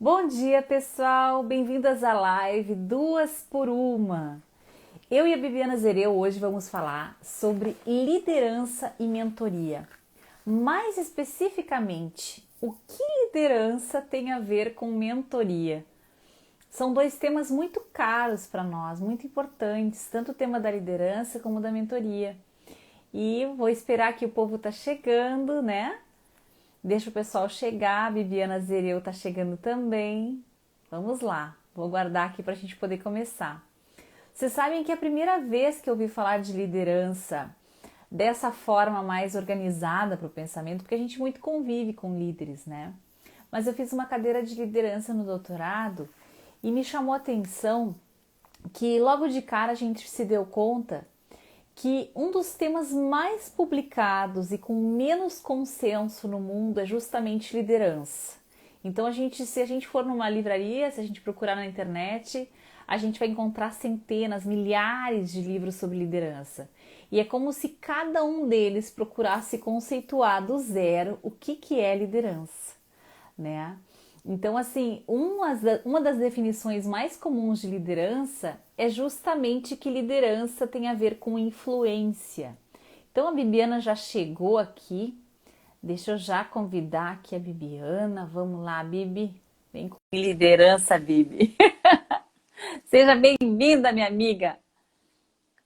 Bom dia, pessoal! Bem-vindas à live Duas por Uma. Eu e a Bibiana Zereu hoje vamos falar sobre liderança e mentoria. Mais especificamente, o que liderança tem a ver com mentoria? São dois temas muito caros para nós, muito importantes, tanto o tema da liderança como da mentoria. E vou esperar que o povo tá chegando, né? Deixa o pessoal chegar, a Bibiana Zereu tá chegando também. Vamos lá, vou guardar aqui para a gente poder começar. Vocês sabem que é a primeira vez que eu ouvi falar de liderança dessa forma mais organizada para o pensamento, porque a gente muito convive com líderes, né? Mas eu fiz uma cadeira de liderança no doutorado e me chamou a atenção que logo de cara a gente se deu conta que um dos temas mais publicados e com menos consenso no mundo é justamente liderança. Então, se a gente for numa livraria, se a gente procurar na internet, a gente vai encontrar centenas, milhares de livros sobre liderança. E é como se cada um deles procurasse conceituar do zero o que é liderança, né? Então, assim, uma das definições mais comuns de liderança é justamente que liderança tem a ver com influência. Então, a Bibiana já chegou aqui. Deixa eu já convidar aqui a Bibiana. Vamos lá, Bibi. Vem com liderança, Bibi. Seja bem-vinda, minha amiga.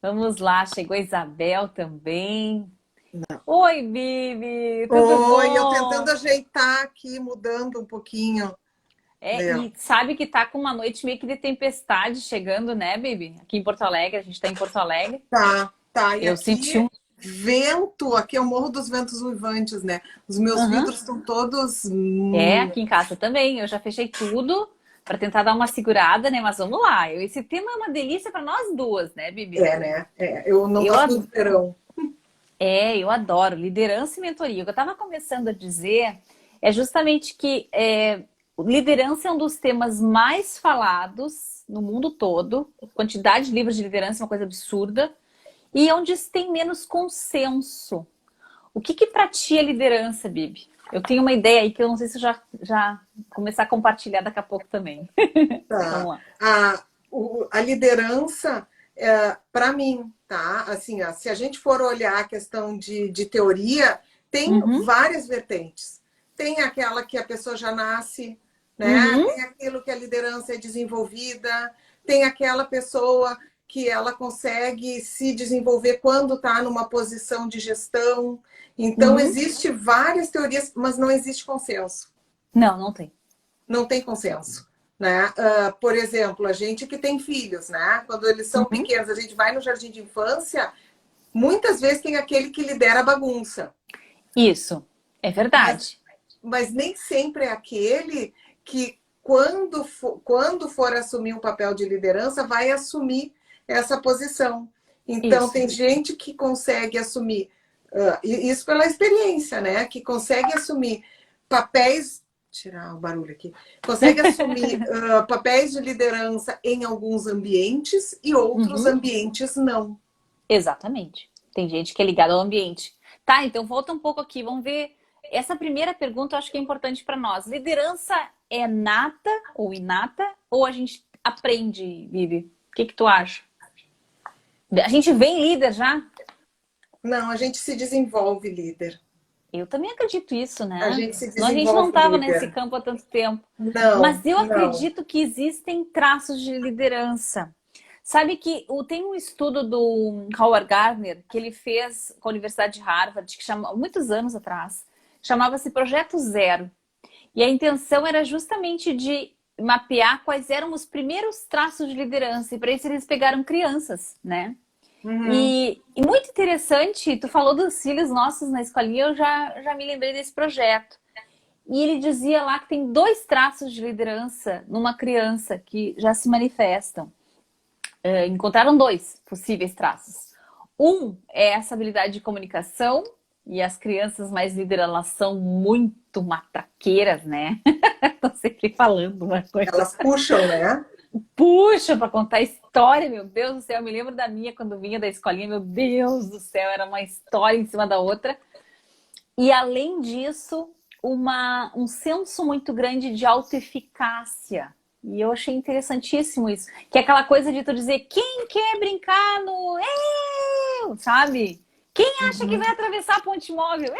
Vamos lá, chegou a Isabel também. Não. Oi, Bibi, tudo Oi, eu bom? tentando ajeitar aqui, mudando um pouquinho. E sabe que tá com uma noite meio que de tempestade chegando, né, Bibi? Aqui em Porto Alegre, a gente tá em Porto Alegre. Tá, tá. E Eu senti aqui, um. vento, aqui é o Morro dos Ventos Uivantes, né? Os meus Aham. vidros estão todos. Aqui em casa também. Eu já fechei tudo para tentar dar uma segurada, né? Mas vamos lá. Esse tema é uma delícia para nós duas, né, Bibi? Né? É, eu não Eu, gosto do verão. eu adoro liderança e mentoria. O que eu estava começando a dizer é justamente que liderança é um dos temas mais falados no mundo todo. A quantidade de livros de liderança é uma coisa absurda. E onde se tem menos consenso. O que para ti é liderança, Bibi? Eu tenho uma ideia aí que eu não sei se eu já começar a compartilhar daqui a pouco também. Vamos Tá. lá. A liderança, para mim, tá? Assim, ó, se a gente for olhar a questão de teoria, tem Uhum, várias vertentes. Tem aquela que a pessoa já nasce, né? uhum, Tem aquilo que a liderança é desenvolvida, tem aquela pessoa que ela consegue se desenvolver quando está numa posição de gestão. Então, uhum. existe várias teorias, mas não existe consenso. Não, não tem. Não tem consenso. Né? Por exemplo, a gente que tem filhos, né? Quando eles são Uhum. pequenos, a gente vai no jardim de infância, muitas vezes tem aquele que lidera a bagunça, Isso, é mas, verdade. mas nem sempre é aquele que, quando for assumir um papel de liderança, vai assumir essa posição. Então, Isso. tem gente que consegue assumir, isso pela experiência, né? Que consegue assumir papéis, tirar o barulho aqui, consegue assumir papéis de liderança em alguns ambientes e outros Uhum. ambientes não. Exatamente. Tem gente que é ligada ao ambiente. Tá, então volta um pouco aqui. Vamos ver. Essa primeira pergunta eu acho que é importante para nós. Liderança é nata ou inata ou a gente aprende, Vivi? O que tu acha? A gente vem líder já? Não, a gente se desenvolve líder. Eu também acredito isso, A né? gente se Senão a gente não desenvolve estava nesse líder. campo há tanto tempo. Não, Mas eu não. acredito que existem traços de liderança. Sabe que tem um estudo do Howard Gardner que ele fez com a Universidade de Harvard, que chama, muitos anos atrás, chamava-se Projeto Zero. E a intenção era justamente de mapear quais eram os primeiros traços de liderança. E para isso eles pegaram crianças, né? Uhum. E muito interessante, tu falou dos filhos nossos na escolinha, eu já me lembrei desse projeto. E ele dizia lá que tem dois traços de liderança numa criança que já se manifestam. Encontraram dois possíveis traços. Um é essa habilidade de comunicação, e as crianças mais líderes, elas são muito matraqueiras, né? Estão sempre falando uma coisa. Elas puxam, né? Puxa para contar história, meu Deus do céu. Eu me lembro da minha quando vinha da escolinha, meu Deus do céu, era uma história em cima da outra. E além disso, um senso muito grande de autoeficácia. E eu achei interessantíssimo isso. Que é aquela coisa de tu dizer, quem quer brincar no eu, sabe? Quem acha que Uhum. vai atravessar a ponte móvel?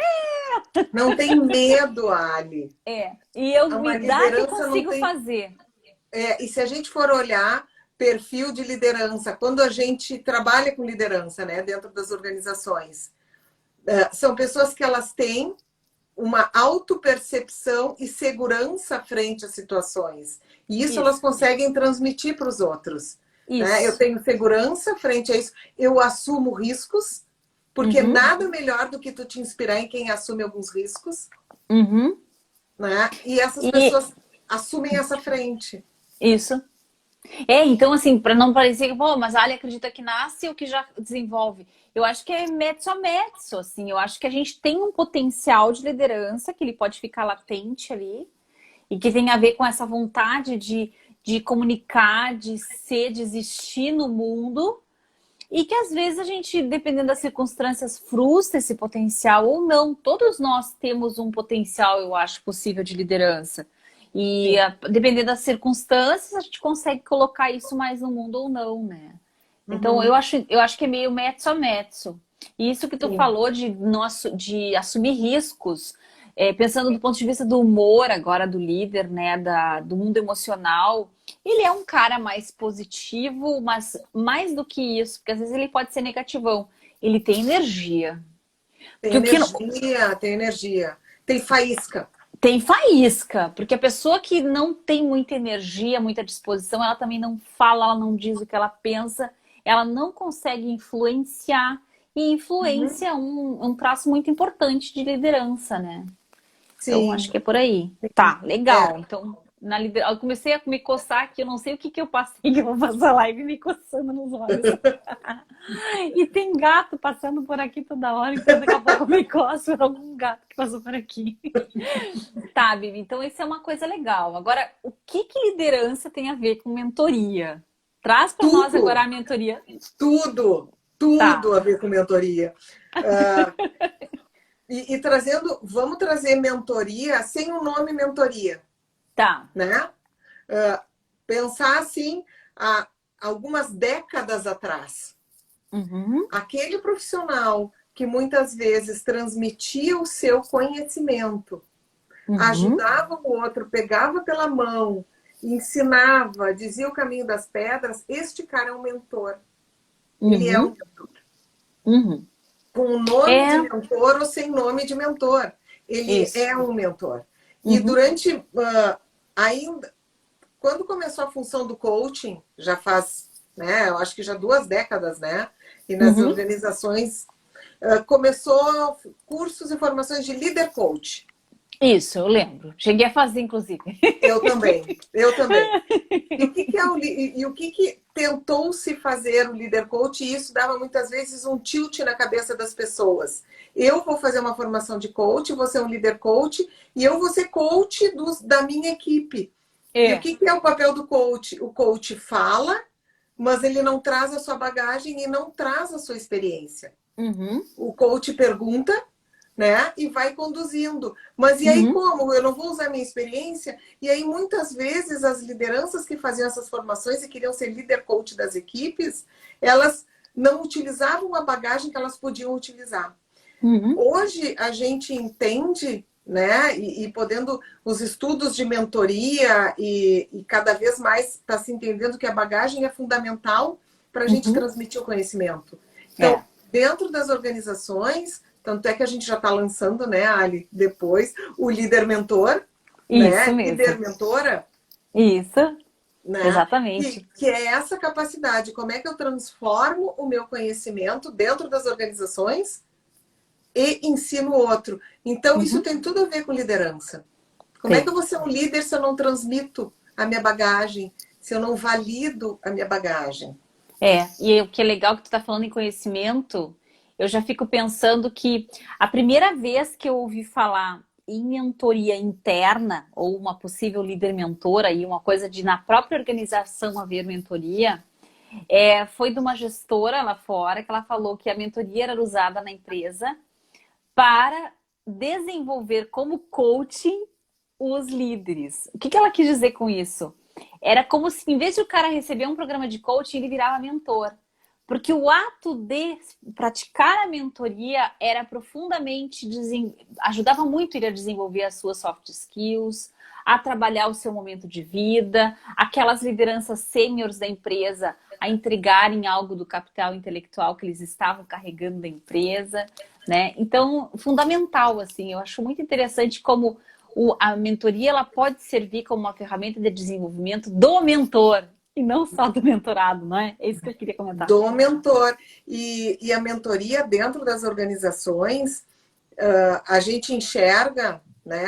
Não tem medo, Ali. É. E eu Uma me dá que eu liderança não consigo tem. fazer. E se a gente for olhar perfil de liderança, quando a gente trabalha com liderança, né, dentro das organizações, são pessoas que elas têm uma autopercepção e segurança frente às situações. E isso elas Isso, conseguem transmitir para os outros. Né? Eu isso. tenho segurança frente a isso, eu assumo riscos, porque Uhum, nada melhor do que tu te inspirar em quem assume alguns riscos, uhum. né? E essas E pessoas assumem essa frente. isso. É, então, assim, para não parecer que, pô, mas a Ali acredita que nasce ou que já desenvolve. Eu acho que é mezzo a mezzo, assim. Eu acho que a gente tem um potencial de liderança que ele pode ficar latente ali e que tem a ver com essa vontade de comunicar, de ser, de existir no mundo e que às vezes a gente, dependendo das circunstâncias, frustra esse potencial ou não. Todos nós temos um potencial, eu acho, possível de liderança. E Sim. dependendo das circunstâncias, a gente consegue colocar isso mais no mundo ou não, né? Então, Uhum. eu acho que é meio mezzo a mezzo. E isso que tu Sim. falou de assumir riscos, pensando do ponto de vista do humor agora, do líder, né, do mundo emocional, ele é um cara mais positivo, mas mais do que isso, porque às vezes ele pode ser negativão. Ele tem energia. Tem Porque o que energia, tem energia. Tem faísca. tem faísca, porque a pessoa que não tem muita energia, muita disposição, ela também não fala, ela não diz o que ela pensa, ela não consegue influenciar. E Uhum. influência é um traço muito importante de liderança, né? Então, acho Sim. que é por aí. Sim. Tá, É. legal. Então, eu comecei a me coçar aqui, eu não sei o que que eu passei, que eu vou fazer live me coçando nos olhos. E tem gato passando por aqui toda hora, então daqui a pouco eu me coço por algum gato que passou por aqui. Tá, Bibi, então isso é uma coisa legal. Agora, o que que liderança tem a ver com mentoria? Traz para nós agora Tudo, a mentoria. tudo, Tá, tudo a ver com mentoria. Ah, e trazendo, vamos trazer mentoria sem o nome mentoria, tá. né? Ah, pensar assim, há algumas décadas atrás, Uhum, aquele profissional que muitas vezes transmitia o seu conhecimento, uhum, ajudava o outro, pegava pela mão, ensinava, dizia o caminho das pedras, este cara é um mentor. Ele é um uhum, uhum. com o nome de É, mentor ou sem nome de mentor. Ele isso. é um mentor. E Uhum, durante, ainda, quando começou a função do coaching, já faz, né, eu acho que já 2 décadas, né? E nas uhum. organizações, começou cursos e formações de líder coach. Isso, eu lembro. Cheguei a fazer, inclusive. Eu também, eu também. E o que, que é e o que, que tentou se fazer o líder coach, e isso dava muitas vezes um tilt na cabeça das pessoas. Eu vou fazer uma formação de coach, vou ser um líder coach, e eu vou ser coach da minha equipe. E o É. que, que é o papel do coach? O coach fala, mas ele não traz a sua bagagem e não traz a sua experiência. Uhum, O coach pergunta, né? E vai conduzindo. Mas e aí uhum, como? Eu não vou usar minha experiência? E aí muitas vezes as lideranças que faziam essas formações e queriam ser líder coach das equipes, elas não utilizavam a bagagem que elas podiam utilizar. uhum. Hoje a gente entende, né? E podendo os estudos de mentoria e cada vez mais está se entendendo que a bagagem é fundamental para a gente Uhum. transmitir o conhecimento. Então, É, dentro das organizações, tanto é que a gente já está lançando, né, Ali, depois, o líder mentor, isso né? mesmo. Líder mentora, Isso, né? exatamente. Que é essa capacidade, como é que eu transformo o meu conhecimento dentro das organizações e ensino o outro. Então, isso Uhum. tem tudo a ver com liderança. Como é que Tem. eu vou ser um líder se eu não transmito a minha bagagem, se eu não valido a minha bagagem? E o que é legal que tu tá falando em conhecimento, eu já fico pensando que a primeira vez que eu ouvi falar em mentoria interna, ou uma possível líder mentora, e uma coisa de na própria organização haver mentoria, foi de uma gestora lá fora que ela falou que a mentoria era usada na empresa para desenvolver como coaching os líderes. O que ela quis dizer com isso? Era como se, em vez de o cara receber um programa de coaching, ele virava mentor. Porque o ato de praticar a mentoria era profundamente, ajudava muito ele a desenvolver as suas soft skills, a trabalhar o seu momento de vida, aquelas lideranças sêniores da empresa a entregarem algo do capital intelectual que eles estavam carregando da empresa, né? Então, fundamental, assim, eu acho muito interessante como a mentoria ela pode servir como uma ferramenta de desenvolvimento do mentor e não só do mentorado, não é? É isso que eu queria comentar. Do mentor. E a mentoria dentro das organizações, a gente enxerga, né,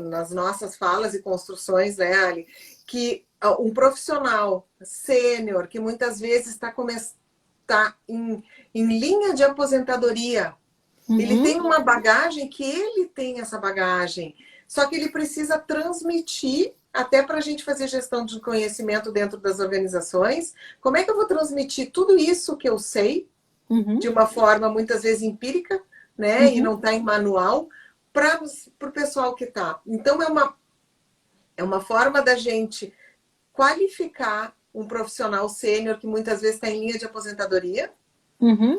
nas nossas falas e construções, né, Ali, que um profissional sênior, que muitas vezes está em linha de aposentadoria, ele tem uma bagagem que ele tem essa bagagem, só que ele precisa transmitir, até para a gente fazer gestão de conhecimento dentro das organizações. Como é que eu vou transmitir tudo isso que eu sei, de uma forma muitas vezes empírica, né? E não está em manual, para o pessoal que está. Então, é uma forma da gente qualificar um profissional sênior que muitas vezes está em linha de aposentadoria,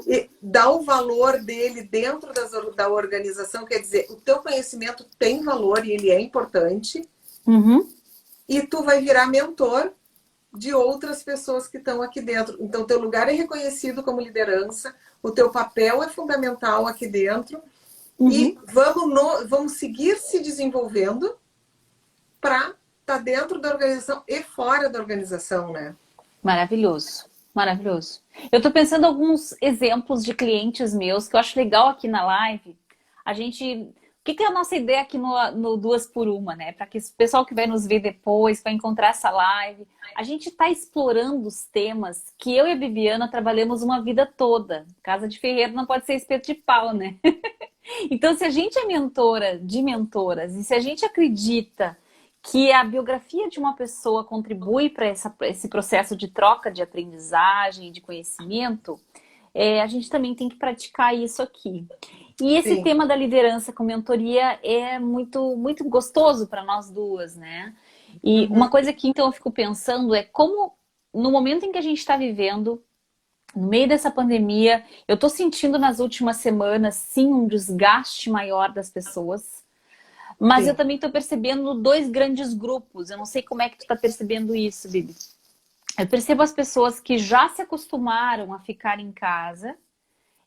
e dar o valor dele dentro da organização, quer dizer, o teu conhecimento tem valor e ele é importante, e tu vai virar mentor de outras pessoas que estão aqui dentro. Então, teu lugar é reconhecido como liderança, o teu papel é fundamental aqui dentro, e vamos seguir se desenvolvendo para estar dentro da organização e fora da organização, né? Maravilhoso, maravilhoso. Eu estou pensando em alguns exemplos de clientes meus que eu acho legal aqui na live. O que é a nossa ideia aqui no Duas por Uma, né? Para que o pessoal que vai nos ver depois, vai encontrar essa live, a gente está explorando os temas que eu e a Bibiana trabalhamos uma vida toda. Casa de ferreiro não pode ser espeto de pau, né? Então, se a gente é mentora de mentoras e se a gente acredita que a biografia de uma pessoa contribui para esse processo de troca de aprendizagem, de conhecimento, a gente também tem que praticar isso aqui. E esse tema da liderança com mentoria é muito, muito gostoso para nós duas, né? E uma coisa que então eu fico pensando é como, no momento em que a gente está vivendo, no meio dessa pandemia, eu estou sentindo nas últimas semanas, sim, um desgaste maior das pessoas. Mas eu também estou percebendo dois grandes grupos. Eu não sei como é que tu está percebendo isso, Bibi. Eu percebo as pessoas que já se acostumaram a ficar em casa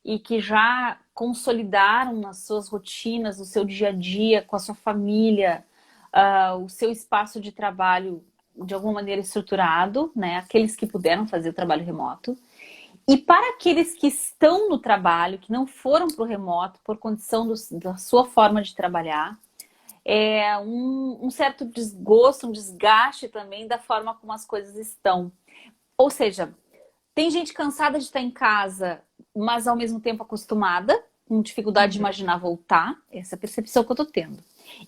e que já consolidaram nas suas rotinas, no seu dia a dia, com a sua família, o seu espaço de trabalho de alguma maneira estruturado, né? Aqueles que puderam fazer o trabalho remoto. E para aqueles que estão no trabalho, que não foram para o remoto por condição da sua forma de trabalhar, um certo desgosto, um desgaste também da forma como as coisas estão. Ou seja, tem gente cansada de estar em casa, mas ao mesmo tempo acostumada, com dificuldade de imaginar voltar. Essa é a percepção que eu estou tendo.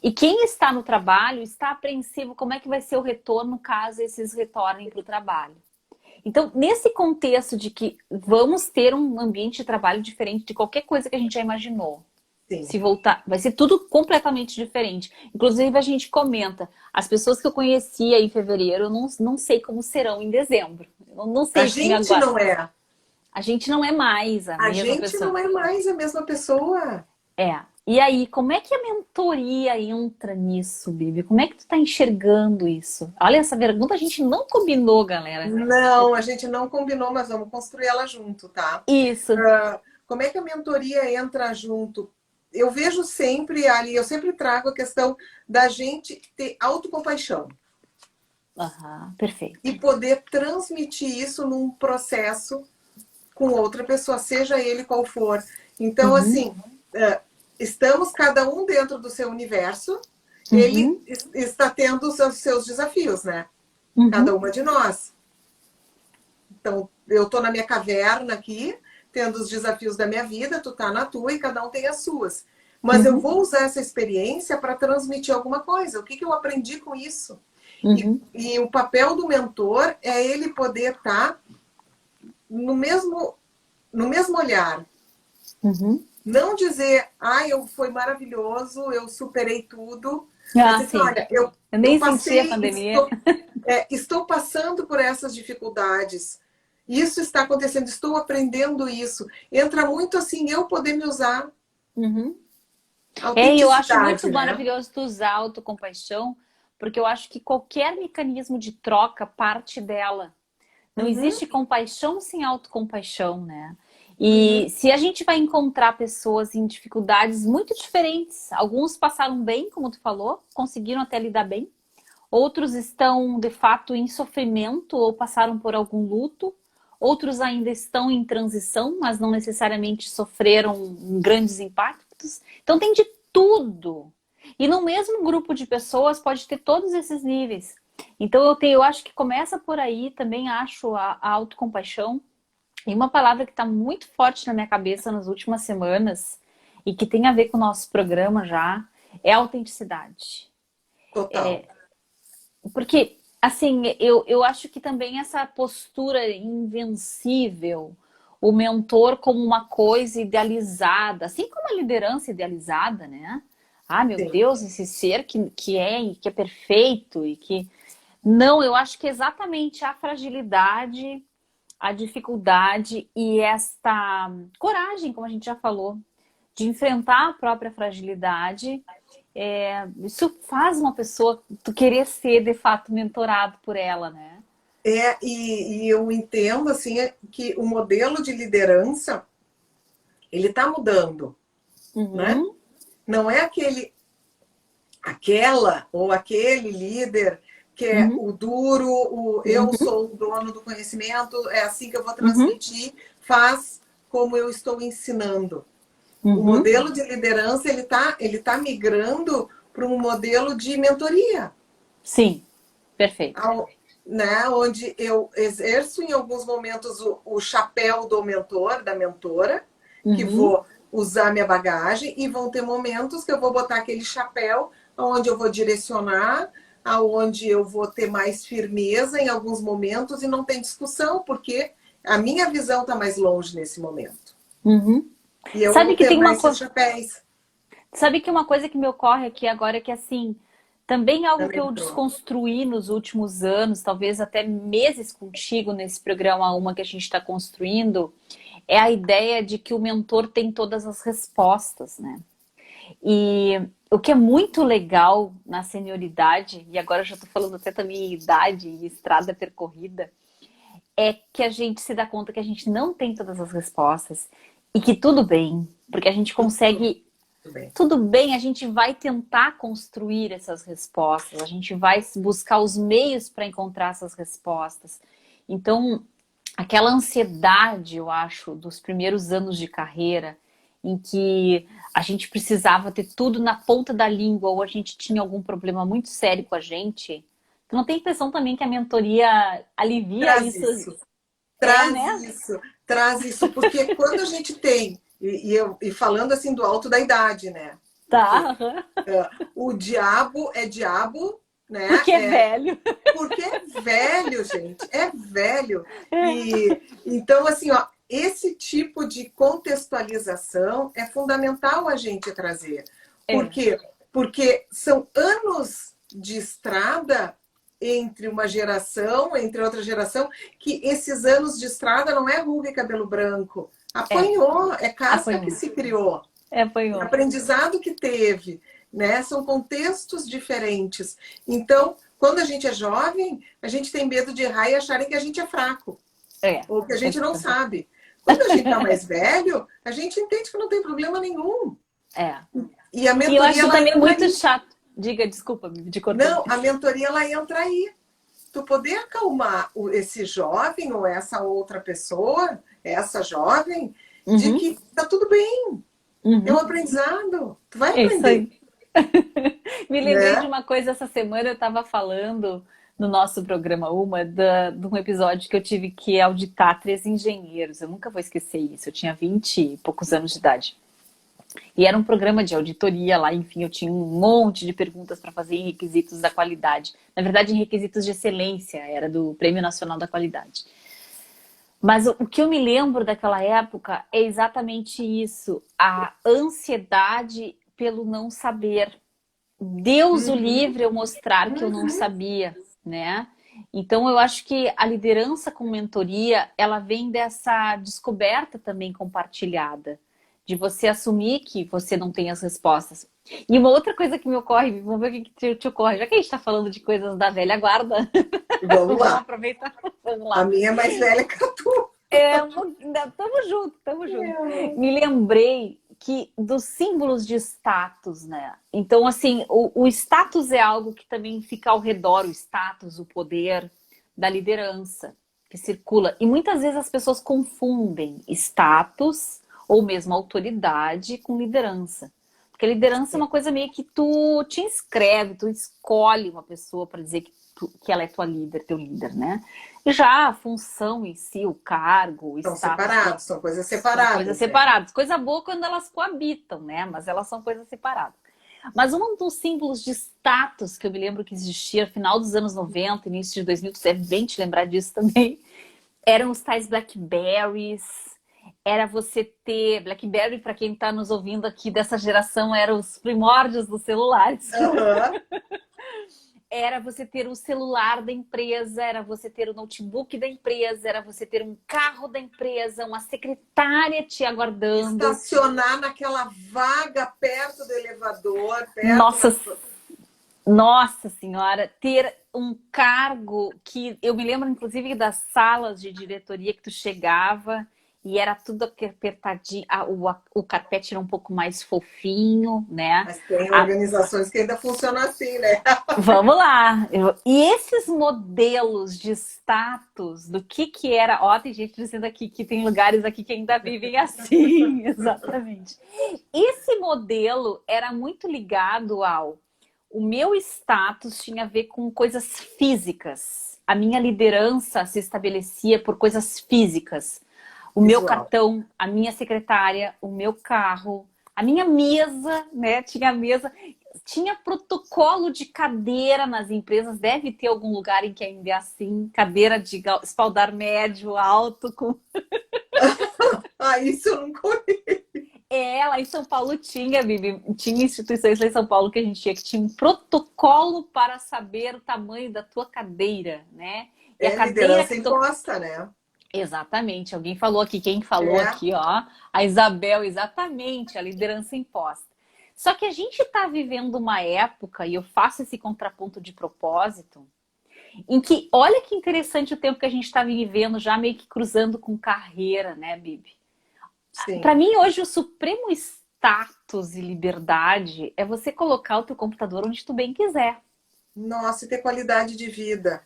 E quem está no trabalho está apreensivo como é que vai ser o retorno caso esses retornem para o trabalho. Então, nesse contexto de que vamos ter um ambiente de trabalho diferente de qualquer coisa que a gente já imaginou. Sim. Se voltar, vai ser tudo completamente diferente. Inclusive, a gente comenta, as pessoas que eu conhecia em fevereiro, eu não sei como serão em dezembro. Eu não sei. A gente agora. Não é. A gente não é mais a mesma pessoa. A gente não é mais a mesma pessoa. E aí, como é que a mentoria entra nisso, Bibi? Como é que tu tá enxergando isso? Olha, essa pergunta a gente não combinou, galera. Não, a gente não combinou, mas vamos construir ela junto, tá? Isso. Como é que a mentoria entra junto? Eu vejo sempre, Ali, eu sempre trago a questão da gente ter autocompaixão. Perfeito. E poder transmitir isso num processo com outra pessoa, seja ele qual for. Então, assim, estamos cada um dentro do seu universo, ele está tendo os seus desafios, né? Cada uma de nós. Então, eu estou na minha caverna aqui, tendo os desafios da minha vida, tu tá na tua e cada um tem as suas. Mas eu vou usar essa experiência para transmitir alguma coisa. O que eu aprendi com isso? E o papel do mentor é ele poder estar no mesmo olhar. Não dizer, foi maravilhoso, eu superei tudo. Mas Ah, dizer, sim. olha, Eu eu nem senti a passei, pandemia. estou passando por essas dificuldades. Isso está acontecendo, estou aprendendo isso. Entra muito assim, eu poder me usar. Uhum. E eu acho muito Autenticidade, né? maravilhoso tu usar a autocompaixão, porque eu acho que qualquer mecanismo de troca parte dela. Não Uhum, existe compaixão sem autocompaixão, né? uhum, E se a gente vai encontrar pessoas em dificuldades muito diferentes, alguns passaram bem, como tu falou, conseguiram até lidar bem, outros estão de fato em sofrimento ou passaram por algum luto, outros ainda estão em transição, mas não necessariamente sofreram grandes impactos. Então tem de tudo. E no mesmo grupo de pessoas pode ter todos esses níveis. Então eu acho que começa por aí, também acho a autocompaixão. E uma palavra que está muito forte na minha cabeça nas últimas semanas e que tem a ver com o nosso programa já é a autenticidade. total. Porque, assim, eu acho que também essa postura invencível, o mentor como uma coisa idealizada, assim como a liderança idealizada, né? Ah, meu Sim. Deus, esse ser que é perfeito e que. Não, eu acho que é exatamente a fragilidade, a dificuldade e esta coragem, como a gente já falou, de enfrentar a própria fragilidade, isso faz uma pessoa tu querer ser de fato mentorado por ela, né? E eu entendo assim que o modelo de liderança ele está mudando, né? Uhum, Não é aquela ou aquele líder que é uhum, o duro, o eu uhum, sou o dono do conhecimento, é assim que eu vou uhum, transmitir, faz como eu estou ensinando. O uhum. modelo de liderança ele tá migrando para um modelo de mentoria, Sim, perfeito. ao, né, onde eu exerço em alguns momentos o chapéu do mentor, da mentora, que Uhum, vou usar minha bagagem, e vão ter momentos que eu vou botar aquele chapéu onde eu vou direcionar, aonde eu vou ter mais firmeza em alguns momentos e não tem discussão, porque a minha visão está mais longe nesse momento. uhum. E eu Sabe vou que ter tem uma mais esses coisa. chapéus. Sabe que uma coisa que me ocorre aqui agora é que assim, também algo que Também eu entrou. desconstruí nos últimos anos, talvez até meses contigo nesse programa Uma que a gente está construindo, é a ideia de que o mentor tem todas as respostas, né? E o que é muito legal na senioridade, e agora eu já estou falando até também idade e estrada percorrida, é que a gente se dá conta que a gente não tem todas as respostas e que tudo bem, porque a gente Tudo, consegue. tudo bem. Tudo bem, a gente vai tentar construir essas respostas, a gente vai buscar os meios para encontrar essas respostas. Então, aquela ansiedade, eu acho, dos primeiros anos de carreira, em que a gente precisava ter tudo na ponta da língua ou a gente tinha algum problema muito sério com a gente. Tu não tem impressão também que a mentoria alivia Traz isso? isso. É, Traz né? isso, traz isso, porque quando a gente tem, e falando assim do alto da idade, né? Porque Tá. Aham. o diabo é diabo, né? Porque é velho. Porque é velho, gente, é velho. E então, assim, ó, esse tipo de contextualização é fundamental a gente trazer. Por É, quê? Porque são anos de estrada entre uma geração, entre outra geração, que esses anos de estrada não é ruga e cabelo branco. é, Apanhou, é casca que apanhou. se criou, é Apanhou. aprendizado que teve, né? São contextos diferentes. Então, quando a gente é jovem, a gente tem medo de errar e acharem que a gente é fraco, É, ou que a é gente não verdade. sabe. Quando a gente está mais velho, a gente entende que não tem problema nenhum. É. E a E eu mentoria, acho ela também entra muito aí. chato. Diga, desculpa, me cortei. Não, a mentoria, ela entra aí. Tu poder acalmar esse jovem ou essa outra pessoa, essa jovem, de Uhum, que tá tudo bem, é um uhum. aprendizado, tu vai É isso aprender, aí. Me lembrei de né? uma coisa essa semana, eu estava falando no nosso programa de um episódio que eu tive que auditar 3 engenheiros. Eu nunca vou esquecer isso. Eu tinha 20 e poucos anos de idade. E era um programa de auditoria lá, enfim, eu tinha um monte de perguntas para fazer em requisitos da qualidade. Na verdade, em requisitos de excelência, era do Prêmio Nacional da Qualidade. Mas o que eu me lembro daquela época é exatamente isso, a ansiedade pelo não saber. Deus o Uhum, livre eu mostrar que eu não uhum. sabia, né? Então eu acho que a liderança com mentoria, ela vem dessa descoberta também compartilhada, de você assumir que você não tem as respostas. E uma outra coisa que me ocorre, vamos ver o que te ocorre, já que a gente está falando de coisas da velha guarda, Vamos vamos lá. aproveitar, vamos A lá. minha é mais velha que a tua. Tamo junto, tamo junto. É. Me lembrei que dos símbolos de status, né? Então, assim, o status é algo que também fica ao redor, o status, o poder da liderança que circula. E muitas vezes as pessoas confundem status ou mesmo autoridade com liderança. Porque liderança é uma coisa meio que tu te inscreve, tu escolhe uma pessoa para dizer que ela é tua líder, teu líder, né? E já a função em si, o cargo, o São status, separados, são coisas são coisas separadas, né? separadas. Coisa boa quando elas coabitam, né? Mas elas são coisas separadas. Mas um dos símbolos de status que eu me lembro que existia no final dos anos 90, início de 2000, tu deve bem te lembrar disso também, eram os tais Blackberries. Era você ter Blackberry, para quem está nos ouvindo aqui dessa geração, eram os primórdios dos celulares. Aham. Era você ter o celular da empresa, era você ter o notebook da empresa, era você ter um carro da empresa, uma secretária te aguardando. Estacionar naquela vaga perto do elevador, perto Nossa, da. nossa senhora, ter um cargo que eu me lembro inclusive das salas de diretoria que tu chegava e era tudo apertadinho, o carpete era um pouco mais fofinho, né? Mas tem A organizações que ainda funcionam assim, né? Vamos lá. E esses modelos de status, do que era... Ó, tem gente dizendo aqui que tem lugares aqui que ainda vivem assim. Exatamente. Esse modelo era muito ligado ao... O meu status tinha a ver com coisas físicas. A minha liderança se estabelecia por coisas físicas. O meu Visual. cartão, a minha secretária, o meu carro, a minha mesa, né? Tinha mesa, tinha protocolo de cadeira nas empresas, deve ter algum lugar em que ainda é assim, cadeira de espaldar médio, alto, com... Ah, isso eu não conheço. É, lá em São Paulo tinha, Bibi, tinha instituições lá em São Paulo que tinha um protocolo para saber o tamanho da tua cadeira, né? E a É cadeira liderança que tu... imposta, né? Exatamente, alguém falou aqui, quem falou É. aqui, ó, a Isabel, exatamente, a liderança imposta. Só que a gente está vivendo uma época, e eu faço esse contraponto de propósito, em que, olha que interessante o tempo que a gente está vivendo, já meio que cruzando com carreira, né, Bibi? Para Sim. mim, hoje, o supremo status e liberdade é você colocar o teu computador onde tu bem quiser. Nossa, e ter qualidade de vida.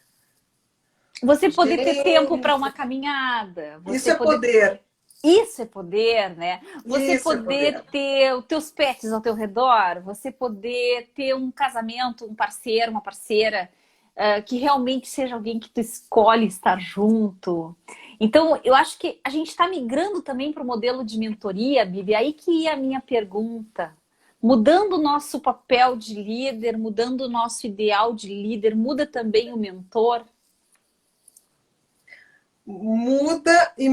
Você poder ter tempo para Gente, uma caminhada, isso você é poder... poder. Isso é poder, né? Você Isso é poder poder. ter os teus pets ao teu redor, você poder ter um casamento, um parceiro, uma parceira, que realmente seja alguém que tu escolhe estar junto. Então, eu acho que a gente está migrando também para o modelo de mentoria, Bibi. Aí que ia a minha pergunta. Mudando o nosso papel de líder, mudando o nosso ideal de líder, muda também o mentor? Muda e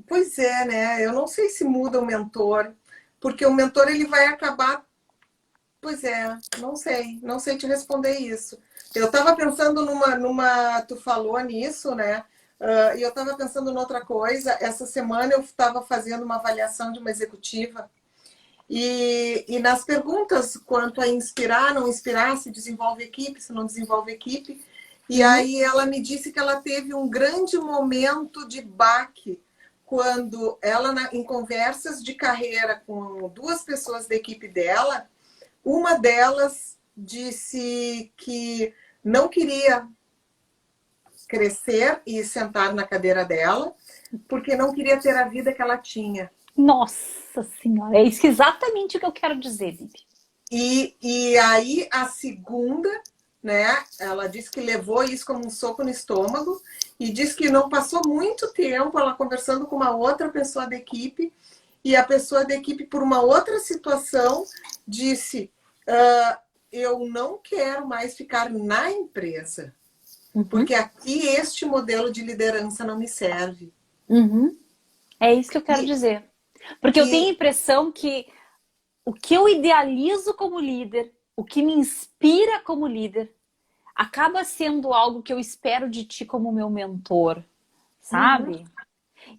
pois é, né? Eu não sei se muda o mentor, porque o mentor ele vai acabar, pois é, não sei te responder isso. Eu estava pensando tu falou nisso, né? E eu estava pensando noutra coisa. Essa semana eu estava fazendo uma avaliação de uma executiva e nas perguntas quanto a inspirar, não inspirar, se desenvolve equipe, se não desenvolve equipe. E Uhum. aí ela me disse que ela teve um grande momento de baque quando ela, em conversas de carreira com duas pessoas da equipe dela, uma delas disse que não queria crescer e sentar na cadeira dela, porque não queria ter a vida que ela tinha. Nossa Senhora, é isso exatamente o que eu quero dizer, Bibi. E aí a segunda, né? Ela disse que levou isso como um soco no estômago e disse que não passou muito tempo ela conversando com uma outra pessoa da equipe e a pessoa da equipe por uma outra situação disse eu não quero mais ficar na empresa Uhum. porque aqui este modelo de liderança não me serve. Uhum. É isso que eu quero E, dizer. Porque eu tenho a e impressão que o que eu idealizo como líder, o que me inspira como líder, acaba sendo algo que eu espero de ti como meu mentor, uhum, sabe?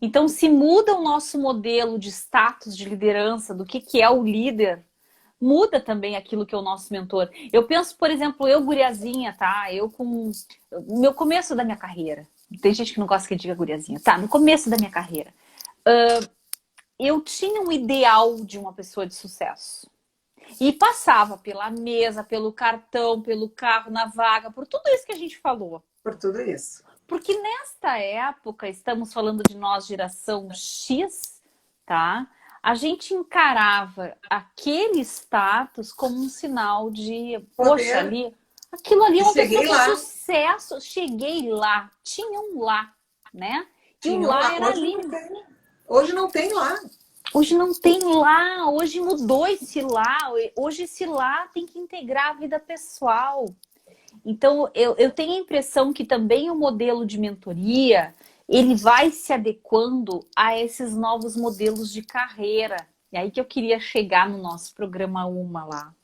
Então, se muda o nosso modelo de status de liderança, do que é o líder, muda também aquilo que é o nosso mentor. Eu penso, por exemplo, eu guriazinha, tá? Eu com meu começo da minha carreira. Tem gente que não gosta que eu diga guriazinha. Tá, no começo da minha carreira. Eu tinha um ideal de uma pessoa de sucesso. E passava pela mesa, pelo cartão, pelo carro, na vaga, por tudo isso que a gente falou. por tudo isso. Porque nesta época, estamos falando de nós, geração X, tá? A gente encarava aquele status como um sinal de, poxa, Poder, ali, aquilo ali é e uma pessoa cheguei com lá, sucesso. Cheguei lá, tinha um lá, né? E o tinham lá lá. era ali. Hoje não tem lá. Hoje não tem lá, hoje mudou esse lá. Hoje esse lá tem que integrar a vida pessoal. Então, eu tenho a impressão que também o modelo de mentoria, ele vai se adequando a esses novos modelos de carreira. E aí que eu queria chegar no nosso programa Uma lá.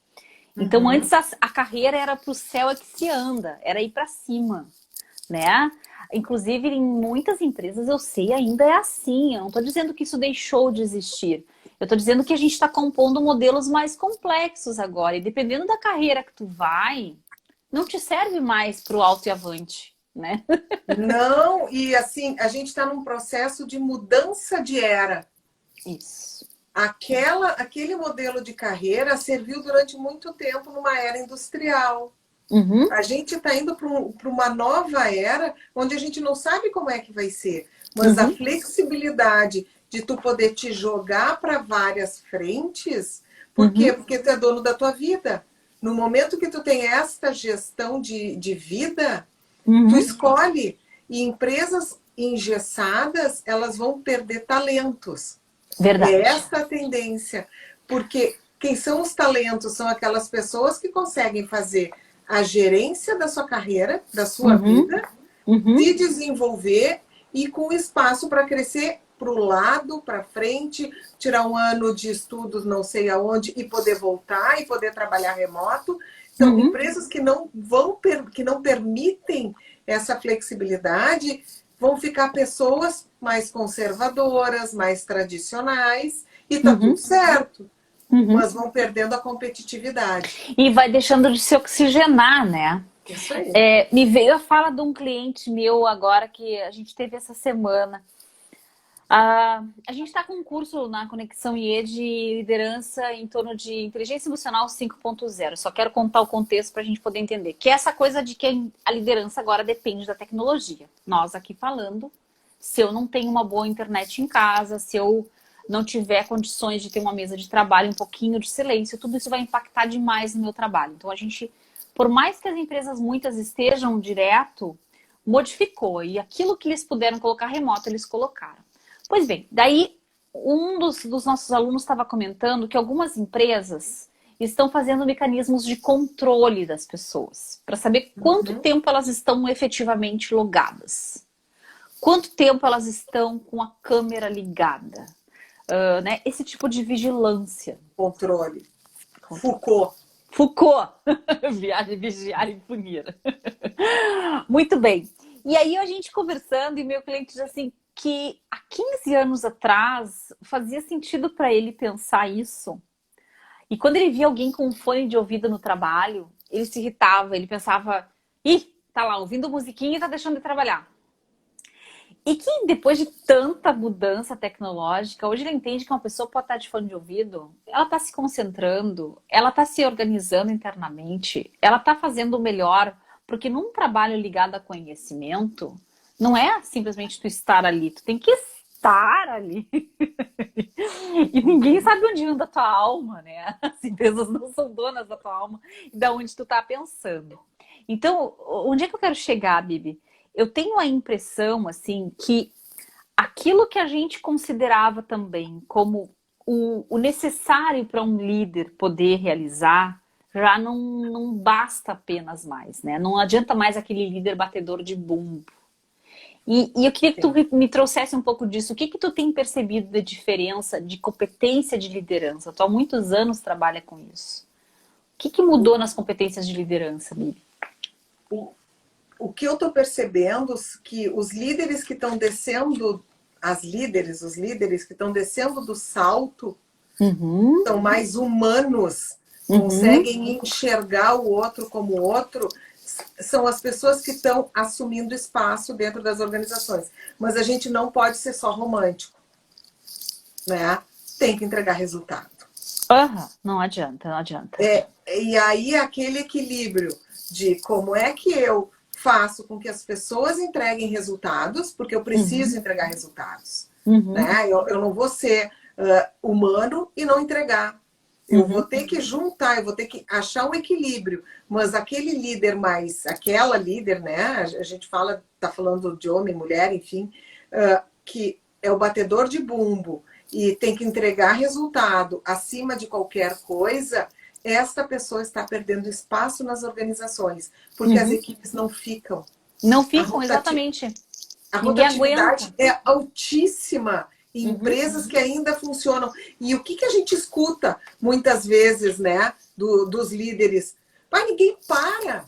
Então, Uhum. antes a carreira era para o céu é que se anda, era ir para cima, né? Inclusive, em muitas empresas, eu sei, ainda é assim. Eu não estou dizendo que isso deixou de existir. Eu estou dizendo que a gente está compondo modelos mais complexos agora. E dependendo da carreira que tu vai, não te serve mais para o alto e avante, né? Não, e assim, a gente está num processo de mudança de era. Isso. Aquele modelo de carreira serviu durante muito tempo numa era industrial. Uhum, A gente está indo para uma nova era onde a gente não sabe como é que vai ser, mas a uhum, flexibilidade de tu poder te jogar para várias frentes, por quê? uhum, Porque tu é dono da tua vida. No momento que tu tem esta gestão de vida, tu uhum. escolhe. E empresas engessadas, elas vão perder talentos. É Verdade. esta a tendência, porque quem são os talentos? São aquelas pessoas que conseguem fazer a gerência da sua carreira, da sua Uhum, vida, uhum, se desenvolver e com espaço para crescer para o lado, para frente, tirar um ano de estudos não sei aonde e poder voltar e poder trabalhar remoto. Então, uhum, empresas que não permitem essa flexibilidade, vão ficar pessoas mais conservadoras, mais tradicionais, e tá tudo uhum, certo, uhum. mas vão perdendo a competitividade. E vai deixando de se oxigenar, né? Isso aí. É, me veio a fala de um cliente meu agora que a gente teve essa semana. A gente está com um curso na Conexão IE de liderança em torno de inteligência emocional 5.0. Só quero contar o contexto para a gente poder entender. Que é essa coisa de que a liderança agora depende da tecnologia. Nós aqui falando, se eu não tenho uma boa internet em casa, se eu não tiver condições de ter uma mesa de trabalho, um pouquinho de silêncio, tudo isso vai impactar demais no meu trabalho. Então a gente, por mais que as empresas muitas estejam direto, modificou. E aquilo que eles puderam colocar remoto, eles colocaram. Pois bem, daí um dos nossos alunos estava comentando que algumas empresas estão fazendo mecanismos de controle das pessoas, para saber quanto Uhum. tempo elas estão efetivamente logadas, quanto tempo elas estão com a câmera ligada, né? Esse tipo de vigilância. Controle. Controle. Foucault. Foucault, viagem, vigiar e punir. Muito bem. E aí a gente conversando e meu cliente diz assim que há 15 anos atrás fazia sentido para ele pensar isso. E quando ele via alguém com um fone de ouvido no trabalho, ele se irritava, ele pensava, ih, tá lá ouvindo musiquinha e tá deixando de trabalhar. E que depois de tanta mudança tecnológica, hoje ele entende que uma pessoa pode estar de fone de ouvido, ela está se concentrando, ela está se organizando internamente, ela está fazendo o melhor, porque num trabalho ligado a conhecimento, não é simplesmente tu estar ali, tu tem que estar ali. E ninguém Uhum. sabe onde anda a tua alma, né? As empresas não são donas da tua alma e da onde tu tá pensando. Então, onde é que eu quero chegar, Bibi? Eu tenho a impressão, assim, que aquilo que a gente considerava também como o necessário para um líder poder realizar já não basta apenas mais, né? Não adianta mais aquele líder batedor de bumbo. E eu queria que tu me trouxesse um pouco disso. O que que tu tem percebido da diferença de competência de liderança? Tu há muitos anos trabalha com isso. O que que mudou nas competências de liderança, Bibi? O, o que eu estou percebendo que os líderes que estão descendo, os líderes que estão descendo do salto, Uhum, são mais humanos, uhum, conseguem enxergar o outro como outro, são as pessoas que estão assumindo espaço dentro das organizações. Mas a gente não pode ser só romântico, né? Tem que entregar resultado. aham. Não adianta, não adianta. E aí aquele equilíbrio de como é que eu faço com que as pessoas entreguem resultados, porque eu preciso Uhum, entregar resultados, uhum, né? Eu não vou ser humano e não entregar. Eu vou uhum, ter que juntar, eu vou ter que achar um equilíbrio. Mas aquele líder mais, aquela líder, né? A gente fala, tá falando de homem, mulher, enfim, que é o batedor de bumbo e tem que entregar resultado acima de qualquer coisa, esta pessoa está perdendo espaço nas organizações, porque as uhum. equipes não ficam. Não A, ficam, exatamente. a Ninguém rotatividade aguenta. é altíssima em Uhum, empresas que ainda funcionam. E o que a gente escuta muitas vezes, né, dos líderes? Pai, ninguém para.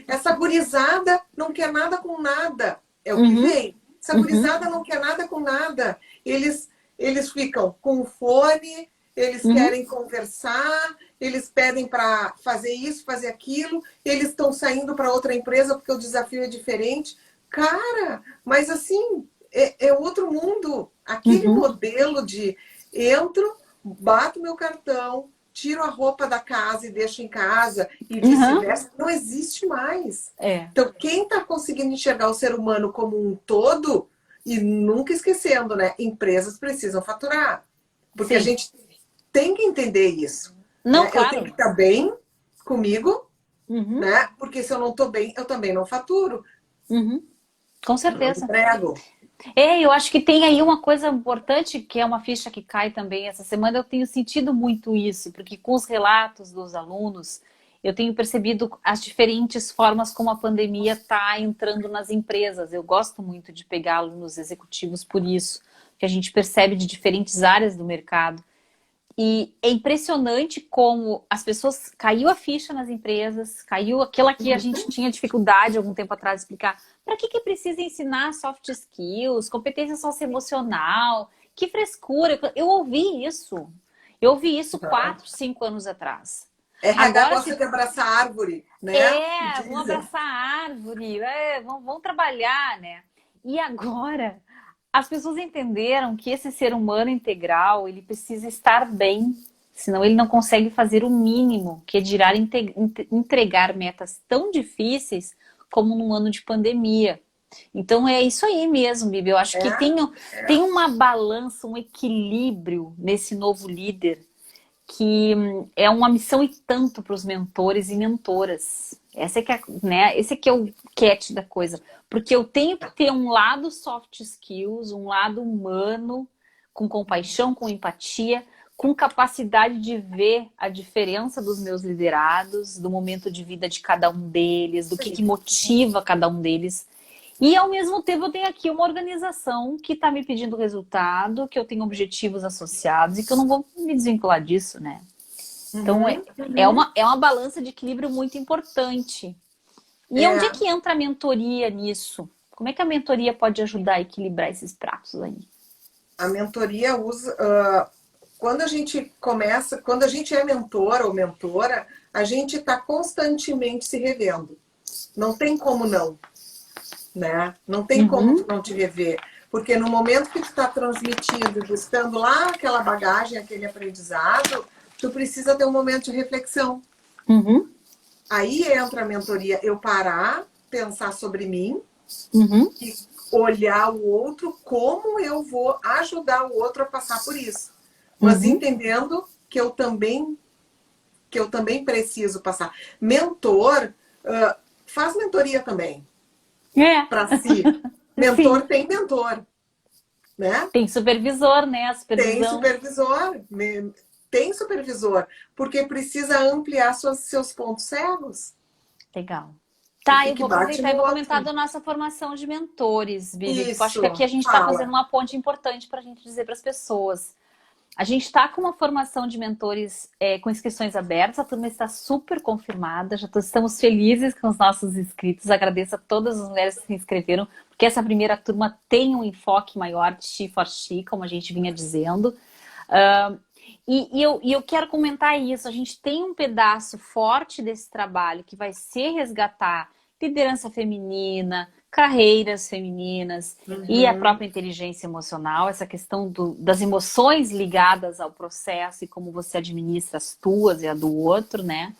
Essa gurizada não quer nada com nada. É o que uhum, vem. Essa uhum, gurizada não quer nada com nada. Eles ficam com o fone, eles uhum. querem conversar, eles pedem para fazer isso, fazer aquilo, eles estão saindo para outra empresa porque o desafio é diferente. Cara, mas assim, é outro mundo. Aquele Uhum. modelo de entro, bato meu cartão, tiro a roupa da casa e deixo em casa e Uhum. vice-versa, não existe mais. É, Então, quem está conseguindo enxergar o ser humano como um todo, e nunca esquecendo, né? Empresas precisam faturar. Porque a sim. gente tem que entender isso. Não, Né? Eu tenho claro. que estar bem comigo, Uhum, né? Porque se eu não estou bem, eu também não faturo, uhum. Com não certeza. entrego. É, eu acho que tem aí uma coisa importante, que é uma ficha que cai também essa semana. Eu tenho sentido muito isso, porque com os relatos dos alunos, eu tenho percebido as diferentes formas como a pandemia está entrando nas empresas. Eu gosto muito de pegar alunos executivos por isso, que a gente percebe de diferentes áreas do mercado. E é impressionante como as pessoas caiu a ficha nas empresas, caiu aquela que a gente tinha dificuldade algum tempo atrás de explicar. Para que precisa ensinar soft skills, competência socioemocional? Que frescura! Eu ouvi isso. Eu ouvi isso Tá? 4, 5 anos atrás. RH Agora gosta se de abraçar árvore, né? vamos Dizem. abraçar a árvore, vamos trabalhar, né? E agora as pessoas entenderam que esse ser humano integral, ele precisa estar bem, senão ele não consegue fazer o mínimo, que é dirá entregar metas tão difíceis como num ano de pandemia. Então é isso aí mesmo, Bibi. Eu acho que É, tem é. uma balança, um equilíbrio nesse novo líder que é uma missão e tanto para os mentores e mentoras. Esse é que é o catch da coisa. Porque eu tenho que ter um lado soft skills, um lado humano, com compaixão, com empatia, com capacidade de ver a diferença dos meus liderados, do momento de vida de cada um deles, do que motiva cada um deles. E ao mesmo tempo eu tenho aqui uma organização que está me pedindo resultado, que eu tenho objetivos associados e que eu não vou me desvincular disso, né? Então Uhum, uhum. é uma balança de equilíbrio muito importante. E onde é É. que entra a mentoria nisso? Como é que a mentoria pode ajudar a equilibrar esses pratos aí? A mentoria usa. Quando a gente começa, quando a gente é mentor ou mentora, a gente está constantemente se revendo. Não tem como não, né? Não tem como tu Uhum, não te rever. Porque no momento que tu está transmitindo e buscando lá aquela bagagem, aquele aprendizado, tu precisa ter um momento de reflexão. uhum, Aí entra a mentoria, eu parar, pensar sobre mim uhum, e olhar o outro, como eu vou ajudar o outro a passar por isso. Mas uhum. entendendo que eu também preciso passar. Mentor faz mentoria também É, para si. sim. Mentor tem mentor, né? Tem supervisor, né? A Tem supervisão. supervisor, tem supervisor, porque precisa ampliar seus pontos cegos. Legal. O Tá, que eu que vou bate aproveitar e no vou comentar outro. da nossa formação de mentores, Bibi, porque eu acho que Isso, aqui a gente está fazendo fala. uma ponte importante para a gente dizer para as pessoas. A gente está com uma formação de mentores com inscrições abertas, a turma está super confirmada, estamos felizes com os nossos inscritos. Agradeço a todas as mulheres que se inscreveram, porque essa primeira turma tem um enfoque maior de She for She, como a gente vinha dizendo. E eu quero comentar isso. A gente tem um pedaço forte desse trabalho que vai ser resgatar liderança feminina, carreiras femininas e a Uhum. própria inteligência emocional, essa questão das emoções ligadas ao processo e como você administra as tuas e a do outro, né?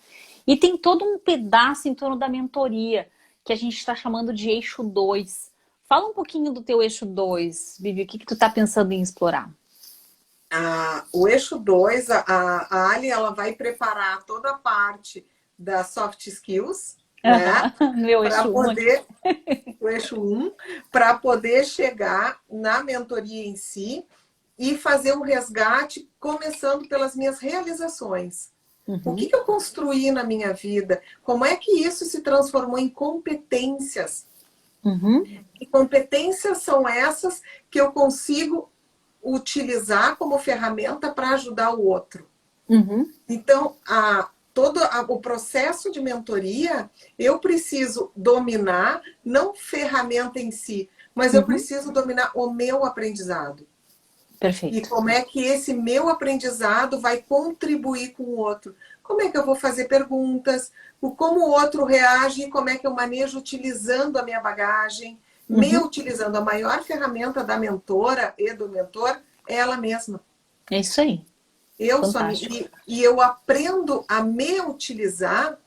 E tem todo um pedaço em torno da mentoria, que a gente está chamando de eixo 2. Fala um pouquinho do teu eixo 2, Vivi, o que tu está pensando em explorar? O eixo 2, a Ali, ela vai preparar toda a parte das soft skills, né? Meu Para eixo 1 aqui. poder, o eixo um, para poder chegar na mentoria em si e fazer um resgate, começando pelas minhas realizações. O que eu construí na minha vida? Como é que isso se transformou em competências? Que competências são essas que eu consigo utilizar como ferramenta para ajudar o outro? Então, todo o processo de mentoria, eu preciso dominar, não ferramenta em si, mas eu preciso dominar o meu aprendizado. E Perfeito. como é que esse meu aprendizado vai contribuir com o outro? Como é que eu vou fazer perguntas? Como o outro reage? Como é que eu manejo utilizando a minha bagagem? Me utilizando a maior ferramenta da mentora e do mentor é ela mesma. É isso aí. Eu só Fantástico. e eu aprendo a me utilizar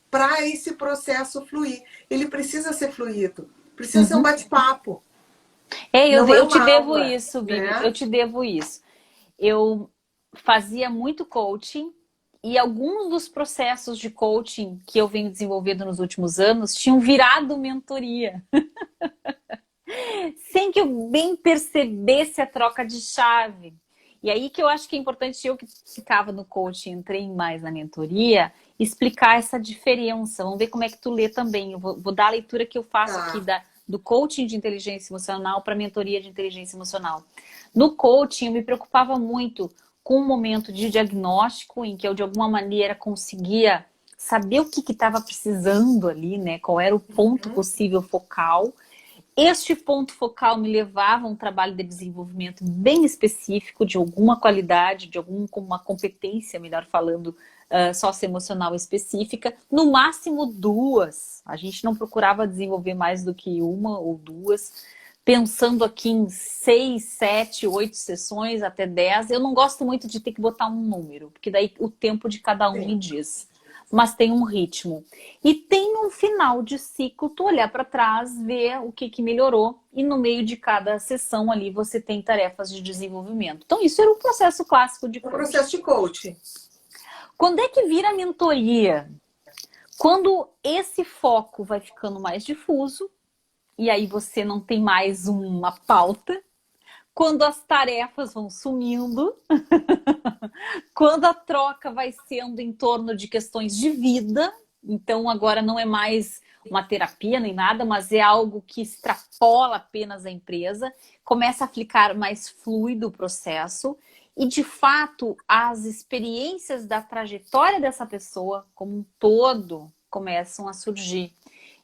para esse processo fluir. Ele precisa ser fluido, precisa ser um bate-papo. Eu, Não é eu te uma devo aula, isso, Bibi. né? Eu te devo isso. Eu fazia muito coaching e alguns dos processos de coaching que eu venho desenvolvendo nos últimos anos tinham virado mentoria. Sem que eu bem percebesse a troca de chave. E aí que eu acho que é importante, eu que ficava no coaching, entrei mais na mentoria, explicar essa diferença. Vamos ver como é que tu lê também. Eu vou dar a leitura que eu faço aqui Tá. do coaching de inteligência emocional para a mentoria de inteligência emocional. No coaching, eu me preocupava muito com um momento de diagnóstico em que eu, de alguma maneira, conseguia saber o que estava precisando ali, né? Qual era o ponto possível focal. Este ponto focal me levava a um trabalho de desenvolvimento bem específico, de alguma qualidade, de alguma competência, melhor falando, socioemocional específica. No máximo 2. A gente não procurava desenvolver mais do que 1 ou 2. Pensando aqui em 6, 7, 8 sessões, até 10. Eu não gosto muito de ter que botar um número, porque daí o tempo de cada um me Sim. diz. Mas tem um ritmo. E tem um final de ciclo, tu olhar para trás, ver o que melhorou, e no meio de cada sessão ali você tem tarefas de desenvolvimento. Então isso era um processo clássico de Um coaching. processo de coaching. Quando é que vira mentoria? Quando esse foco vai ficando mais difuso, e aí você não tem mais uma pauta, quando as tarefas vão sumindo, quando a troca vai sendo em torno de questões de vida, então agora não é mais uma terapia nem nada, mas é algo que extrapola apenas a empresa, começa a ficar mais fluido o processo e, de fato, as experiências da trajetória dessa pessoa como um todo começam a surgir.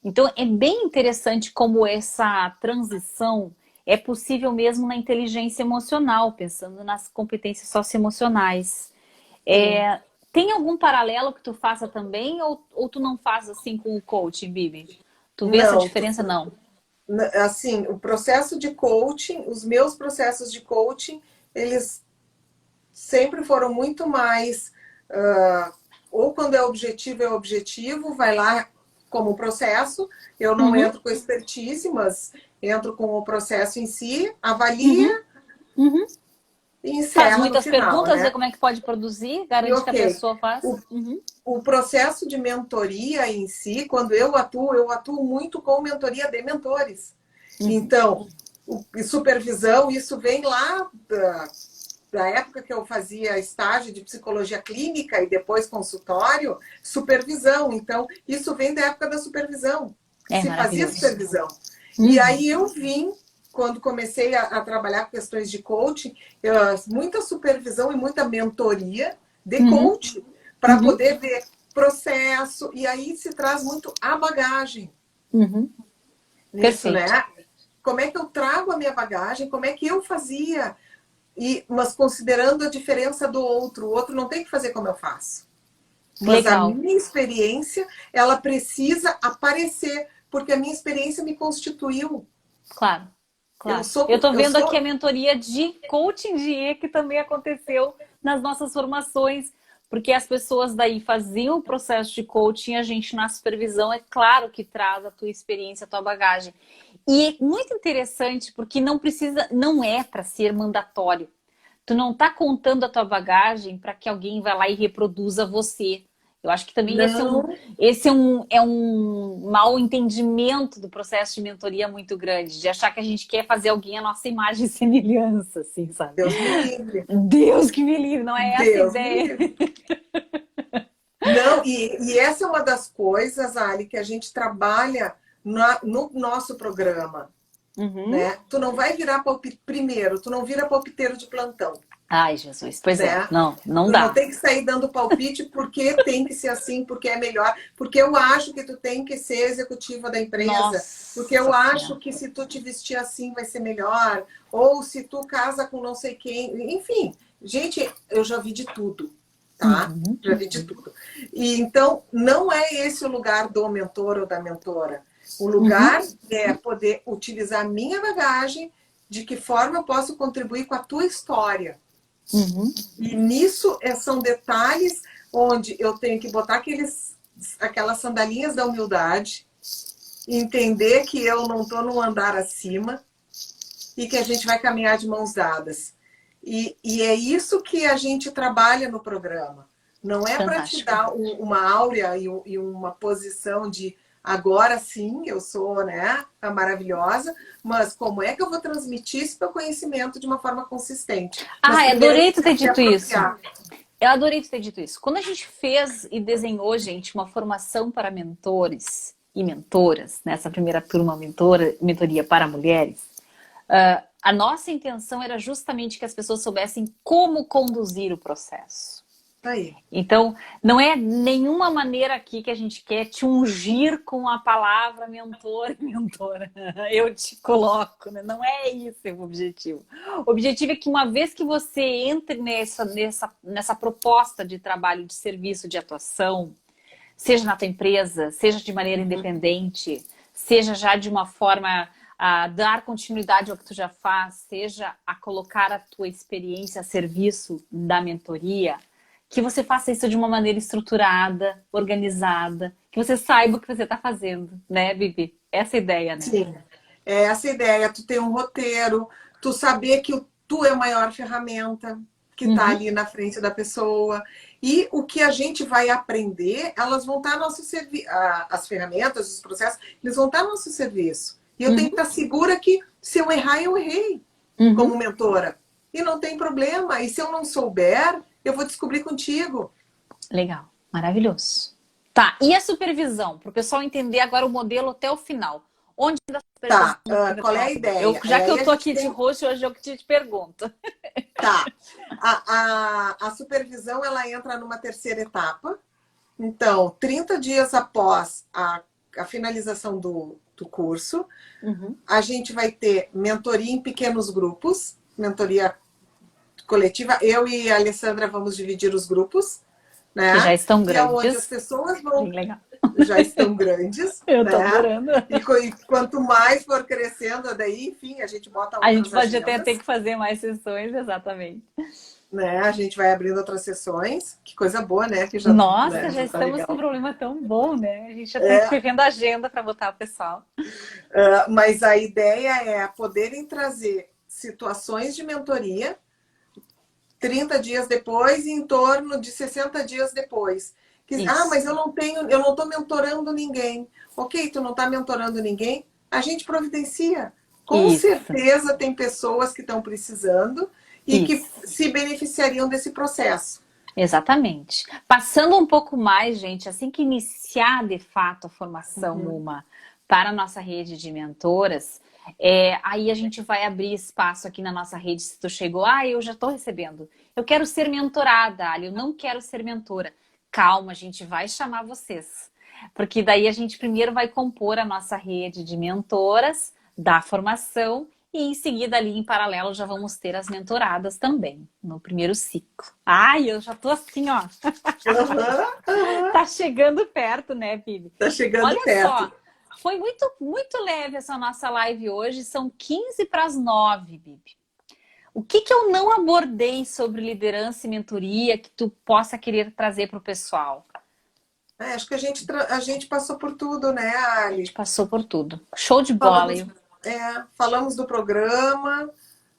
Então, é bem interessante como essa transição é possível mesmo na inteligência emocional, pensando nas competências socioemocionais. Sim. Tem algum paralelo que tu faça também ou tu não faz assim com o coaching, Bibi? Tu vê essa Não, diferença? Não. assim, o processo de coaching, os meus processos de coaching, eles sempre foram muito mais, ou quando é objetivo, vai lá como processo, eu não Uhum, entro com expertise, mas entro com o processo em si, uhum, avalia uhum. e Faz encerra no muitas final, perguntas, vê né? como é que pode produzir, E garante que a ok, pessoa faz. o, Uhum, o processo de mentoria em si, quando eu atuo muito com mentoria de mentores. uhum, Então, supervisão, isso vem lá da época que eu fazia estágio de psicologia clínica e depois consultório, supervisão. Então, isso vem da época da supervisão. É Se fazia maravilhoso. supervisão. E aí eu vim, quando comecei a trabalhar com questões de coaching, muita supervisão e muita mentoria de coaching, para poder ver processo. E aí se traz muito a bagagem. Nisso, Perfeito. né? Como é que eu trago a minha bagagem? Como é que eu fazia? Mas considerando a diferença do outro. O outro não tem que fazer como eu faço. Mas Legal. a minha experiência, ela precisa aparecer, porque a minha experiência me constituiu. Claro, claro. Eu Eu tô vendo sou... aqui a mentoria de coaching de E que também aconteceu nas nossas formações, porque as pessoas daí faziam o processo de coaching, a gente na supervisão, é claro que traz a tua experiência, a tua bagagem. E é muito interessante porque não precisa, não é para ser mandatório. Tu não tá contando a tua bagagem para que alguém vá lá e reproduza você. Eu acho que também Não, esse é um mal entendimento do processo de mentoria muito grande, de achar que a gente quer fazer alguém a nossa imagem e semelhança, assim, sabe? Deus me livre. Deus que me livre, não é essa a Deus me ideia. livre. Não, e essa é uma das coisas, Ali, que a gente trabalha no nosso programa. Né? Tu não vai virar palpite primeiro, tu não vira palpiteiro de plantão. Ai, Jesus, pois né? é, não Tu dá. não tem que sair dando palpite porque tem que ser assim, porque é melhor, porque eu acho que tu tem que ser executiva da empresa, Nossa porque eu acho Senhora. que se tu te vestir assim vai ser melhor, ou se tu casa com não sei quem, enfim. Gente, eu já vi de tudo, tá? Já vi de tudo. E então, não é esse o lugar do mentor ou da mentora. O lugar é poder utilizar a minha bagagem, de que forma eu posso contribuir com a tua história. E nisso são detalhes onde eu tenho que botar aquelas sandalinhas da humildade, entender que eu não estou num andar acima e que a gente vai caminhar de mãos dadas. E é isso que a gente trabalha no programa. Não é para te dar uma áurea e uma posição de agora sim, eu sou, né, a maravilhosa, mas como é que eu vou transmitir esse meu conhecimento de uma forma consistente? Ah, adorei tu ter dito isso. Eu adorei tu ter dito isso. Quando a gente fez e desenhou, gente, uma formação para mentores e mentoras, nessa primeira turma mentoria para mulheres, a nossa intenção era justamente que as pessoas soubessem como conduzir o processo. Aí. Então, não é nenhuma maneira aqui que a gente quer te ungir com a palavra mentor e mentora. Eu te coloco, né? Não é esse o objetivo. O objetivo é que uma vez que você entre nessa proposta de trabalho, de serviço, de atuação, seja na tua empresa, seja de maneira independente, seja já de uma forma a dar continuidade ao que tu já faz, seja a colocar a tua experiência a serviço da mentoria, que você faça isso de uma maneira estruturada, organizada, que você saiba o que você está fazendo, né, Bibi? Essa é a ideia, né? Sim, é essa a ideia. Tu ter um roteiro, tu saber que tu é a maior ferramenta que está ali na frente da pessoa. E o que a gente vai aprender, elas vão estar no nosso serviço. As ferramentas, os processos, eles vão estar no nosso serviço. E eu tenho que estar segura que se eu errar, eu errei como mentora. E não tem problema. E se eu não souber, eu vou descobrir contigo. Legal, maravilhoso. Tá, e a supervisão? Para o pessoal entender agora o modelo até o final. Onde da supervisão? Tá, qual é a ideia? Já que eu tô aqui de host, hoje eu te pergunto. Tá. A supervisão, ela entra numa terceira etapa. Então, 30 dias após a finalização do curso, a gente vai ter mentoria em pequenos grupos, mentoria coletiva. Eu e a Alessandra vamos dividir os grupos, né? Que já estão grandes. Que é onde as pessoas vão... Bem legal. Já estão grandes. Eu né? tô adorando. E quanto mais for crescendo, daí, enfim, a gente bota outras A gente pode agendas, até ter que fazer mais sessões, exatamente. né? A gente vai abrindo outras sessões. Que coisa boa, né? Que já, Nossa, né? já tá estamos legal. com um problema tão bom, né? A gente já está escrevendo agenda para botar o pessoal. Mas a ideia é poderem trazer situações de mentoria 30 dias depois e em torno de 60 dias depois. Mas eu não estou mentorando ninguém. Ok, tu não está mentorando ninguém, a gente providencia. Com certeza tem pessoas que estão precisando e que Isso. se beneficiariam desse processo. Exatamente. Passando um pouco mais, gente, assim que iniciar de fato a formação Uhum. uma para a nossa rede de mentoras, aí a gente vai abrir espaço aqui na nossa rede. Se tu chegou, eu já estou recebendo. Eu quero ser mentorada, Ali, eu não quero ser mentora. Calma, a gente vai chamar vocês. Porque daí a gente primeiro vai compor a nossa rede de mentoras da formação e em seguida ali em paralelo já vamos ter as mentoradas também no primeiro ciclo. Ai, eu já tô assim, ó. Aham, aham. Tá chegando perto, né, Bibi? Tá chegando Olha perto. só, foi muito leve essa nossa live hoje, são 15 para as 9, Bibi. O que que eu não abordei sobre liderança e mentoria que tu possa querer trazer para o pessoal? Acho que a gente passou por tudo, né, A gente Ali? passou por tudo. Show de bola, Falamos, eu. falamos do programa,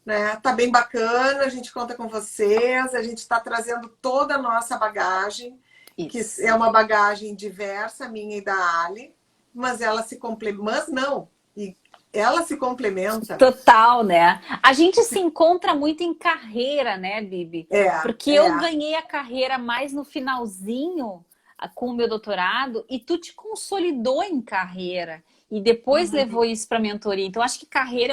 né? Tá bem bacana, a gente conta com vocês, a gente está trazendo toda a nossa bagagem, que Isso. é uma bagagem diversa, minha e da Ali, mas ela se complementa, mas não, e ela se complementa. Total, né? A gente se encontra muito em carreira, né, Bibi? É, Porque eu é. ganhei a carreira mais no finalzinho com o meu doutorado e tu te consolidou em carreira e depois Uhum. levou isso para mentoria. Então, acho que carreira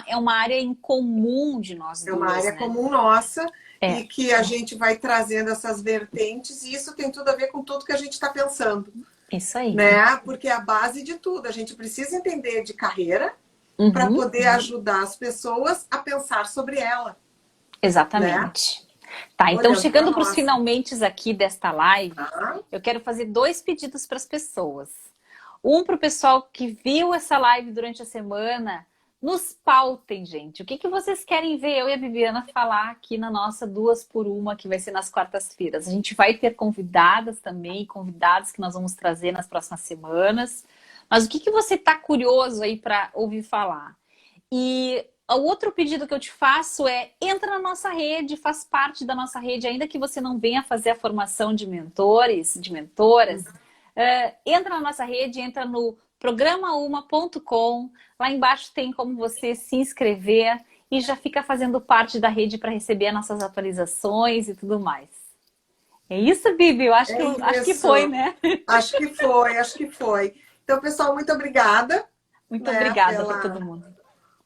é uma área em comum de nós É uma duas, área né? comum nossa É, e que a gente vai trazendo essas vertentes, e isso tem tudo a ver com tudo que a gente está pensando, isso aí. né? Porque é a base de tudo. A gente precisa entender de carreira para Uhum, poder ajudar as pessoas a pensar sobre ela, né? exatamente. Tá, então Olhando para chegando para os nós. finalmente aqui desta live, Tá? eu quero fazer 2 pedidos para as pessoas. Um para o pessoal que viu essa live durante a semana, nos pautem, gente. O que que vocês querem ver eu e a Bibiana falar aqui na nossa Duas por Uma, que vai ser nas quartas-feiras? A gente vai ter convidadas também, convidados que nós vamos trazer nas próximas semanas. Mas o que que você está curioso aí para ouvir falar? E o outro pedido que eu te faço é entra na nossa rede, faz parte da nossa rede, ainda que você não venha fazer a formação de mentores, de mentoras, entra na nossa rede, entra no programauma.com, lá embaixo tem como você se inscrever e já fica fazendo parte da rede para receber as nossas atualizações e tudo mais. É isso, Bibi? Eu acho É acho que foi, isso. né? Acho que foi, acho que foi. Então, pessoal, muito obrigada, Muito né, obrigada para todo mundo.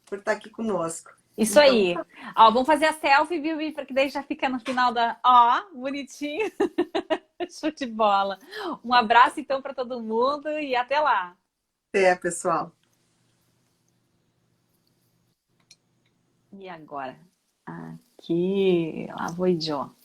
por estar aqui conosco. Isso Então, aí. Ó, vamos fazer a selfie, Bibi, porque daí já fica no final da. Ó, bonitinho. Show de bola. Um abraço então para todo mundo e até lá. até, pessoal. E agora? Aqui, lá vou eu.